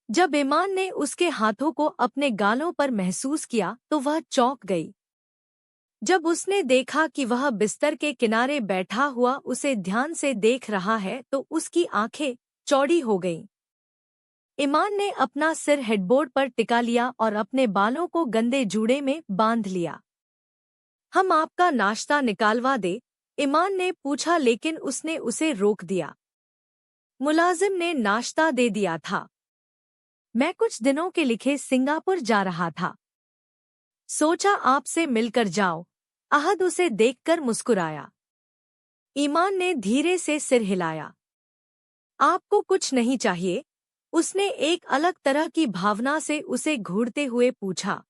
जब ईमान ने उसके हाथों को अपने गालों पर महसूस किया तो वह चौंक गई। जब उसने देखा कि वह बिस्तर के किनारे बैठा हुआ उसे ध्यान से देख रहा है तो उसकी आंखें चौड़ी हो गईं। ईमान ने अपना सिर हेडबोर्ड पर टिका लिया और अपने बालों को गंदे जूड़े में बांध लिया। हम आपका नाश्ता निकालवा दे? ईमान ने पूछा, लेकिन उसने उसे रोक दिया। मुलाजिम ने नाश्ता दे दिया था। मैं कुछ दिनों के लिए सिंगापुर जा रहा था। सोचा आपसे मिलकर जाओ। अहद उसे देखकर मुस्कुराया। ईमान ने धीरे से सिर हिलाया। आपको कुछ नहीं चाहिए? उसने एक अलग तरह की भावना से उसे घूरते हुए पूछा।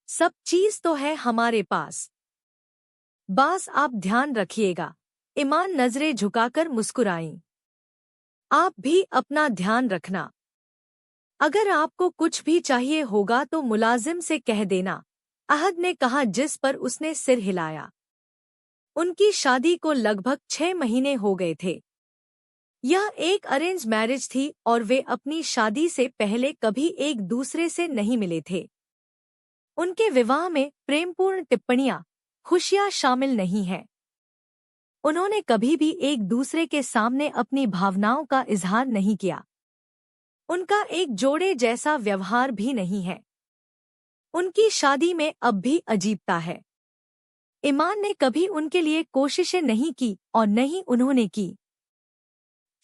सब चीज तो है हमारे पास। बस आप ध्यान रखिएगा। ईमान नजरें झुकाकर मुस्कुराई। आप भी अपना ध्यान रखना। अगर आपको कुछ भी चाहिए होगा तो मुलाजिम से कह देना, अहद ने कहा, जिस पर उसने सिर हिलाया। उनकी शादी को लगभग 6 महीने हो गए थे। यह एक अरेंज मैरिज थी और वे अपनी शादी से पहले कभी एक दूसरे से नहीं मिले थे। उनके विवाह में प्रेमपूर्ण टिप्पणियां, खुशियां शामिल नहीं हैं। उन्होंने कभी भी एक दूसरे के सामने अपनी भावनाओं का इजहार नहीं किया। उनका एक जोड़े जैसा व्यवहार भी नहीं है। उनकी शादी में अब भी अजीबता है। ईमान ने कभी उनके लिए कोशिशें नहीं की और न ही उन्होंने की।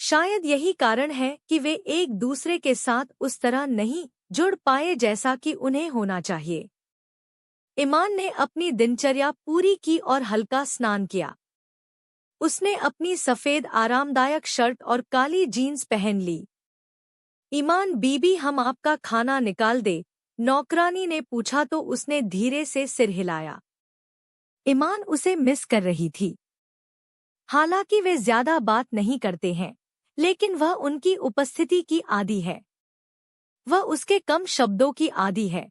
शायद यही कारण है कि वे एक दूसरे के साथ उस तरह नहीं जुड़ पाए जैसा कि उन्हें होना चाहिए। ईमान ने अपनी दिनचर्या पूरी की और हल्का स्नान किया। उसने अपनी सफेद आरामदायक शर्ट और काली जीन्स पहन ली। ईमान बीबी, हम आपका खाना निकाल दे? नौकरानी ने पूछा तो उसने धीरे से सिर हिलाया। ईमान उसे मिस कर रही थी। हालांकि वे ज्यादा बात नहीं करते हैं, लेकिन वह उनकी उपस्थिति की आदी है। वह उसके कम शब्दों की आदी है।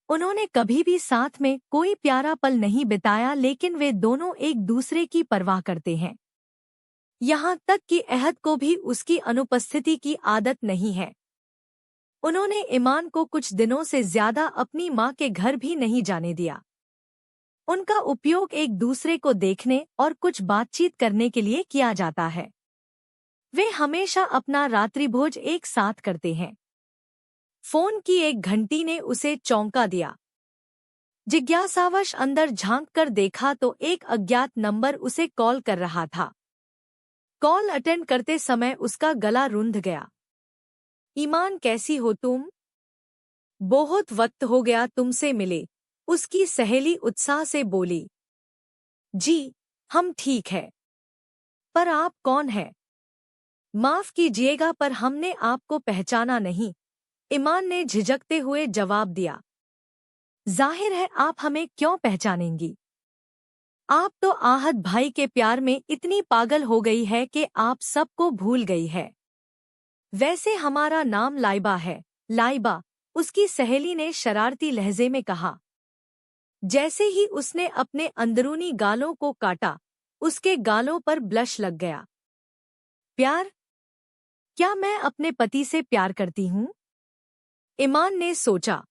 उन्होंने कभी भी साथ में कोई प्यारा पल नहीं बिताया, लेकिन वे दोनों एक दूसरे की परवाह करते हैं। यहाँ तक कि अहद को भी उसकी अनुपस्थिति की आदत नहीं है। उन्होंने ईमान को कुछ दिनों से ज्यादा अपनी माँ के घर भी नहीं जाने दिया। उनका उपयोग एक दूसरे को देखने और कुछ बातचीत करने के लिए किया जाता है। वे हमेशा अपना रात्रिभोज एक साथ करते हैं। फोन की एक घंटी ने उसे चौंका दिया। जिज्ञासावश अंदर झांककर देखा तो एक अज्ञात नंबर उसे कॉल कर रहा था। कॉल अटेंड करते समय उसका गला रुंध गया। ईमान, कैसी हो तुम? बहुत वक्त हो गया तुमसे मिले, उसकी सहेली उत्साह से बोली। जी, हम ठीक है। पर आप कौन हैं? माफ कीजिएगा, पर हमने आपको पहचाना नहीं, ईमान ने झिझकते हुए जवाब दिया। जाहिर है आप हमें क्यों पहचानेंगी? आप तो आहत भाई के प्यार में इतनी पागल हो गई है कि आप सबको भूल गई है। वैसे हमारा नाम लाइबा है। लाइबा, उसकी सहेली ने शरारती लहजे में कहा। जैसे ही उसने अपने अंदरूनी गालों को काटा, उसके गालों पर ब्लश लग गया। प्यार? क्या मैं अपने पति से प्यार करती हूँ? ईमान ने सोचा।